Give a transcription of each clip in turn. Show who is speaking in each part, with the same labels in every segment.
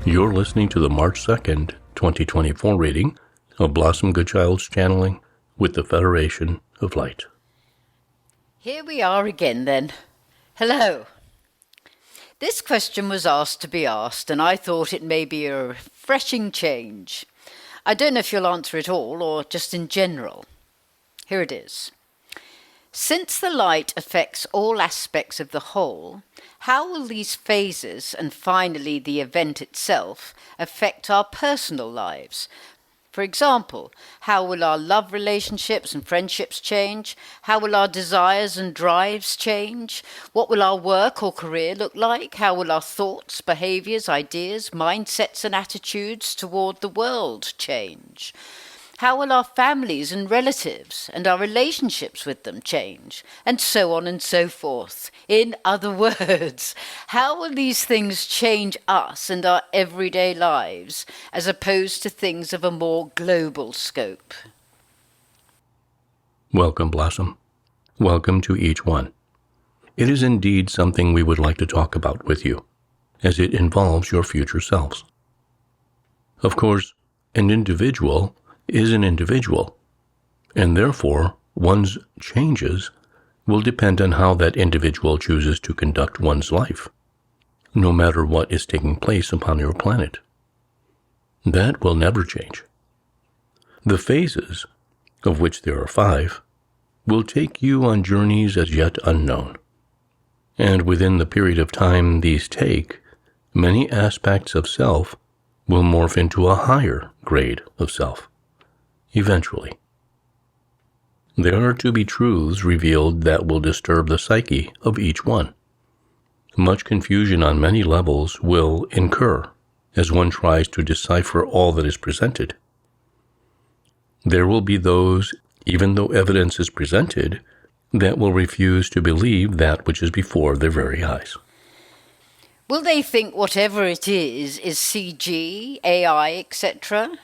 Speaker 1: You're listening to the March 2nd, 2024 reading of Blossom Goodchild's channeling with the Federation of Light.
Speaker 2: Here we are again then. Hello. This question was asked to be asked, and I thought it may be a refreshing change. I don't know if you'll answer it all or just in general. Here it is. Since the light affects all aspects of the whole, how will these phases and finally the event itself affect our personal lives? For example, how will our love relationships and friendships change? How will our desires and drives change? What will our work or career look like? How will our thoughts, behaviours, ideas, mindsets and attitudes toward the world change? How will our families and relatives and our relationships with them change? And so on and so forth. In other words, how will these things change us and our everyday lives as opposed to things of a more global scope?
Speaker 1: Welcome, Blossom. Welcome to each one. It is indeed something we would like to talk about with you, as it involves your future selves. Of course, an individual is an individual, and therefore one's changes will depend on how that individual chooses to conduct one's life, no matter what is taking place upon your planet. That will never change. The phases, of which there are 5, will take you on journeys as yet unknown, and within the period of time these take, many aspects of self will morph into a higher grade of self. Eventually. There are to be truths revealed that will disturb the psyche of each one. Much confusion on many levels will incur as one tries to decipher all that is presented. There will be those, even though evidence is presented, that will refuse to believe that which is before their very eyes.
Speaker 2: Will they think whatever it is CG, AI, etc.?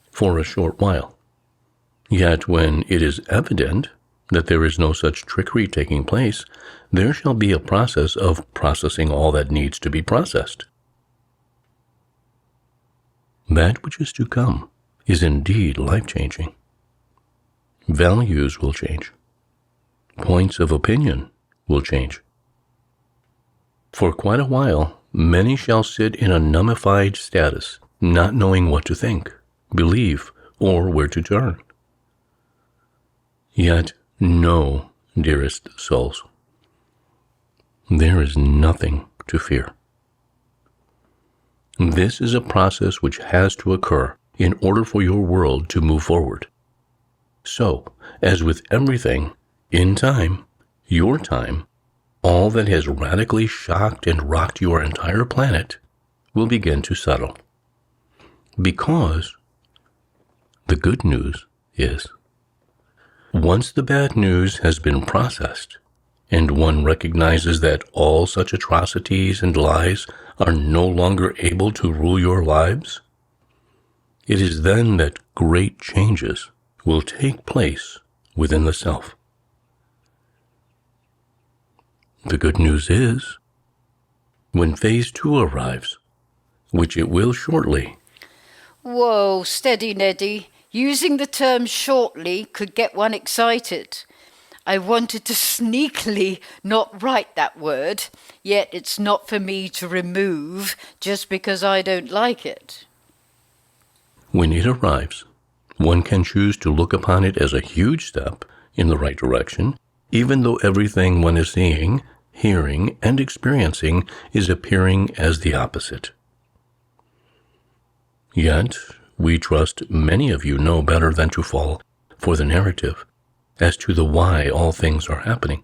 Speaker 1: For a short while. Yet when it is evident that there is no such trickery taking place, there shall be a process of processing all that needs to be processed. That which is to come is indeed life-changing. Values will change. Points of opinion will change. For quite a while, many shall sit in a nummified status, not knowing what to think, believe, or where to turn. Yet know, dearest souls, there is nothing to fear. This is a process which has to occur in order for your world to move forward. So, as with everything, in time, your time, all that has radically shocked and rocked your entire planet will begin to settle. Because the good news is, once the bad news has been processed, and one recognizes that all such atrocities and lies are no longer able to rule your lives, it is then that great changes will take place within the self. The good news is, when phase 2 arrives, which it will shortly.
Speaker 2: Whoa, steady, Neddy. Using the term shortly could get one excited. I wanted to sneakily not write that word, yet it's not for me to remove just because I don't like it.
Speaker 1: When it arrives, one can choose to look upon it as a huge step in the right direction, even though everything one is seeing, hearing, and experiencing is appearing as the opposite. Yet, we trust many of you know better than to fall for the narrative as to the why all things are happening.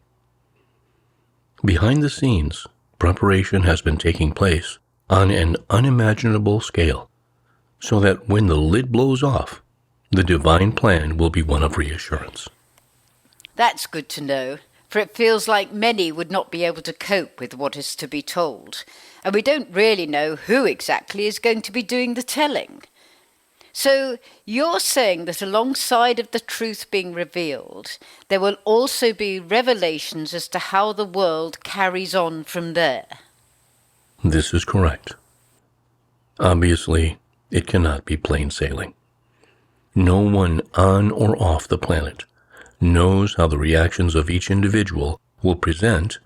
Speaker 1: Behind the scenes, preparation has been taking place on an unimaginable scale, so that when the lid blows off, the divine plan will be one of reassurance.
Speaker 2: That's good to know, for it feels like many would not be able to cope with what is to be told, and we don't really know who exactly is going to be doing the telling. So you're saying that alongside of the truth being revealed, there will also be revelations as to how the world carries on from there?
Speaker 1: This is correct. Obviously, it cannot be plain sailing. No one on or off the planet knows how the reactions of each individual will present,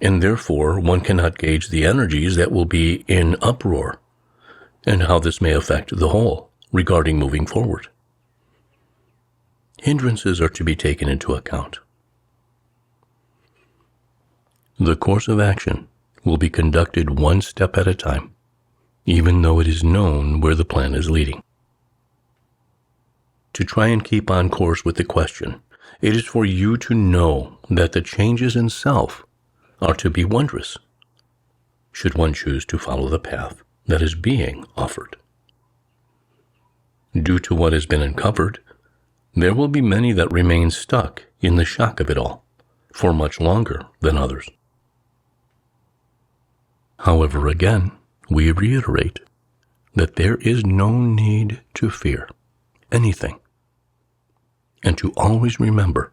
Speaker 1: and therefore one cannot gauge the energies that will be in uproar and how this may affect the whole regarding moving forward. Hindrances are to be taken into account. The course of action will be conducted one step at a time, even though it is known where the plan is leading. To try and keep on course with the question, it is for you to know that the changes in self are to be wondrous, should one choose to follow the path that is being offered. Due to what has been uncovered, there will be many that remain stuck in the shock of it all for much longer than others. However, again, we reiterate that there is no need to fear anything, and to always remember,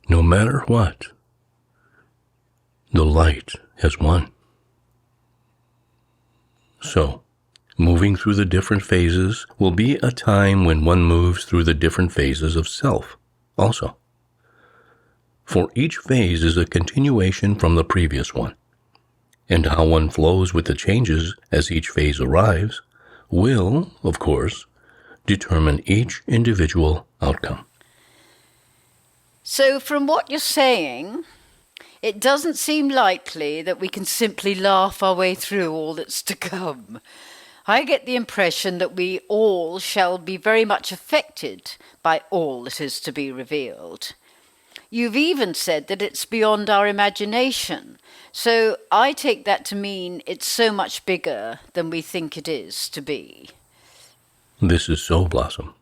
Speaker 1: no matter what, the light has won. So, moving through the different phases will be a time when one moves through the different phases of self also. For each phase is a continuation from the previous one, and how one flows with the changes as each phase arrives will, of course, determine each individual outcome.
Speaker 2: So from what you're saying, it doesn't seem likely that we can simply laugh our way through all that's to come. I get the impression that we all shall be very much affected by all that is to be revealed. You've even said that it's beyond our imagination, so I take that to mean it's so much bigger than we think it is to be.
Speaker 1: This is so, Blossom.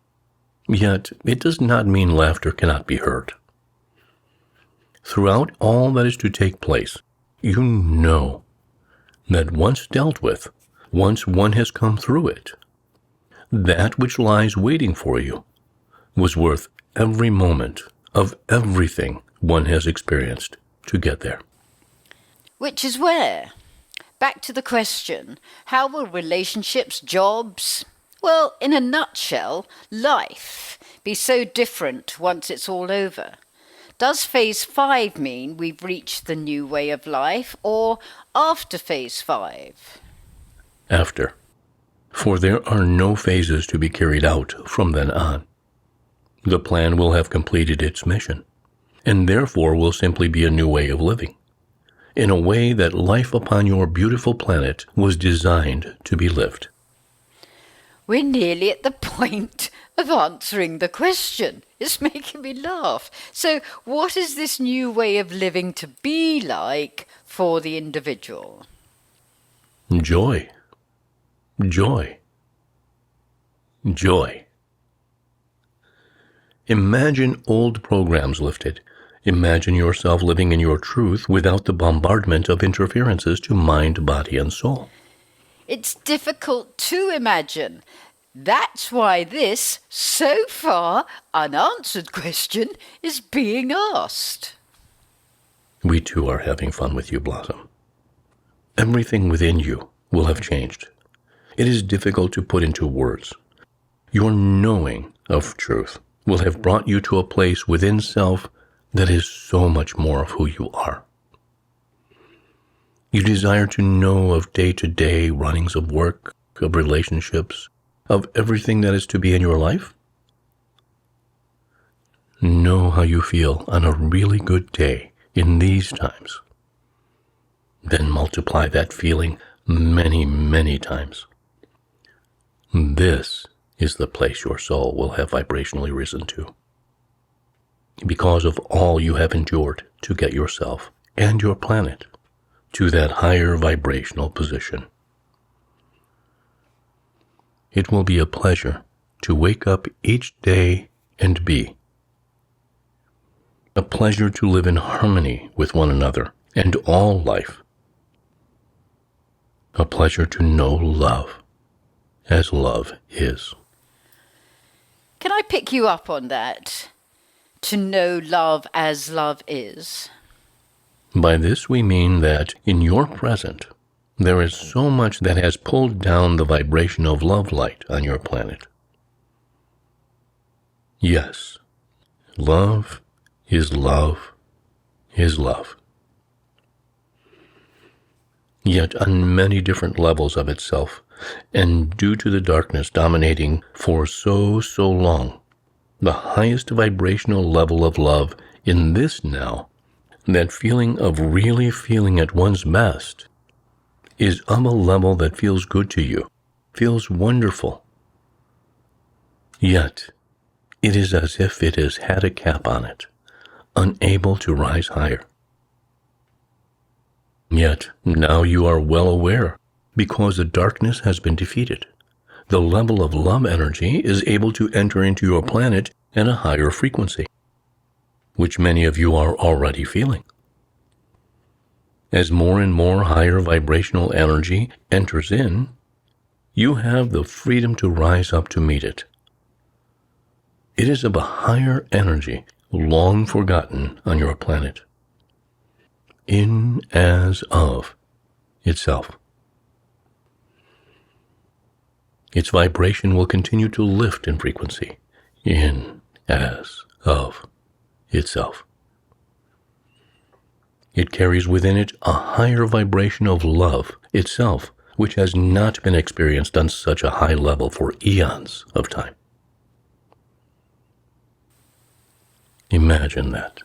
Speaker 1: Yet it does not mean laughter cannot be heard. Throughout all that is to take place, you know that once dealt with, once one has come through it, that which lies waiting for you was worth every moment of everything one has experienced to get there.
Speaker 2: Which is where? Back to the question, how will relationships, jobs, well, in a nutshell, life, be so different once it's all over? Does phase 5 mean we've reached the new way of life, or after phase 5?
Speaker 1: After. For there are no phases to be carried out from then on. The plan will have completed its mission, and therefore will simply be a new way of living, in a way that life upon your beautiful planet was designed to be lived.
Speaker 2: We're nearly at the point of answering the question. It's making me laugh. So what is this new way of living to be like for the individual?
Speaker 1: Joy. Joy. Joy. Imagine old programs lifted. Imagine yourself living in your truth without the bombardment of interferences to mind, body, and soul.
Speaker 2: It's difficult to imagine. That's why this, so far, unanswered question is being asked.
Speaker 1: We too are having fun with you, Blossom. Everything within you will have changed. It is difficult to put into words. Your knowing of truth will have brought you to a place within self that is so much more of who you are. You desire to know of day-to-day runnings of work, of relationships, of everything that is to be in your life? Know how you feel on a really good day in these times. Then multiply that feeling many, many times. This is the place your soul will have vibrationally risen to, because of all you have endured to get yourself and your planet to that higher vibrational position. It will be a pleasure to wake up each day and be. A pleasure to live in harmony with one another and all life. A pleasure to know love as love is.
Speaker 2: Can I pick you up on that? To know love as love is?
Speaker 1: By this we mean that in your present, There is so much that has pulled down the vibration of love light on your planet. Yes, love is love is love. Yet on many different levels of itself, and due to the darkness dominating for so long, the highest vibrational level of love in this now, that feeling of really feeling at one's best, is of a level that feels good to you, feels wonderful. Yet, it is as if it has had a cap on it, unable to rise higher. Yet, now you are well aware, because the darkness has been defeated. The level of love energy is able to enter into your planet at a higher frequency, which many of you are already feeling. As more and more higher vibrational energy enters in, you have the freedom to rise up to meet it. It is of a higher energy long forgotten on your planet. In as of itself. Its vibration will continue to lift in frequency, in as of itself. It carries within it a higher vibration of love itself, which has not been experienced on such a high level for eons of time. Imagine that.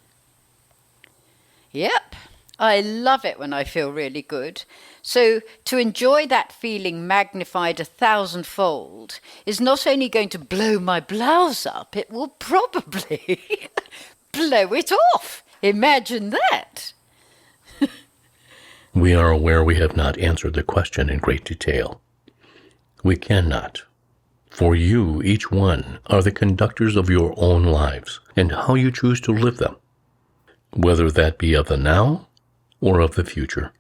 Speaker 2: Yep, I love it when I feel really good. So to enjoy that feeling magnified 1,000-fold is not only going to blow my blouse up, it will probably blow it off. Imagine that.
Speaker 1: We are aware we have not answered the question in great detail. We cannot. For you, each one, are the conductors of your own lives and how you choose to live them, whether that be of the now or of the future.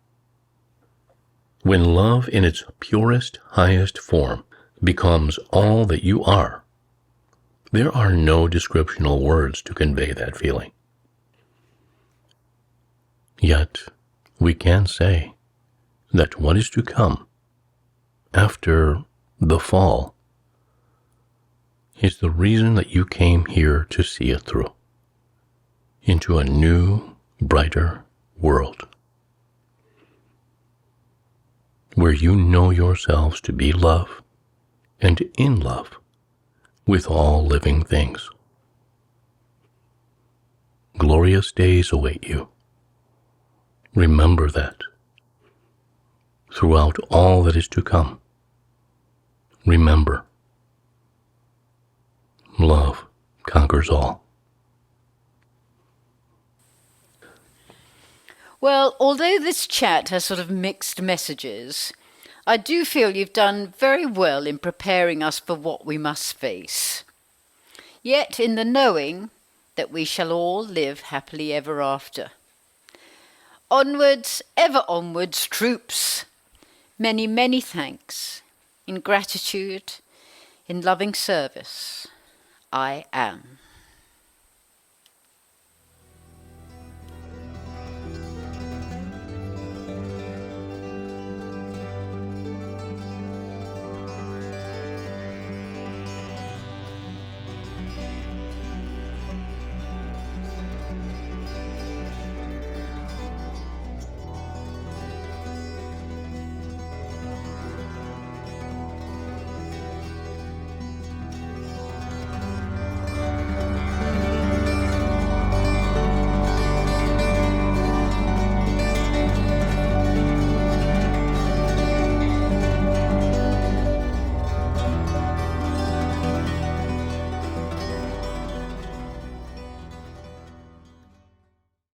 Speaker 1: When love in its purest, highest form becomes all that you are, there are no descriptional words to convey that feeling. Yet, we can say that what is to come after the fall is the reason that you came here to see it through, into a new, brighter world, where you know yourselves to be love and in love with all living things. Glorious days await you. Remember that. Throughout all that is to come, remember, love conquers all.
Speaker 2: Well, although this chat has sort of mixed messages, I do feel you've done very well in preparing us for what we must face. Yet in the knowing that we shall all live happily ever after. Onwards, ever onwards, troops. Many, many thanks. In gratitude, in loving service, I am.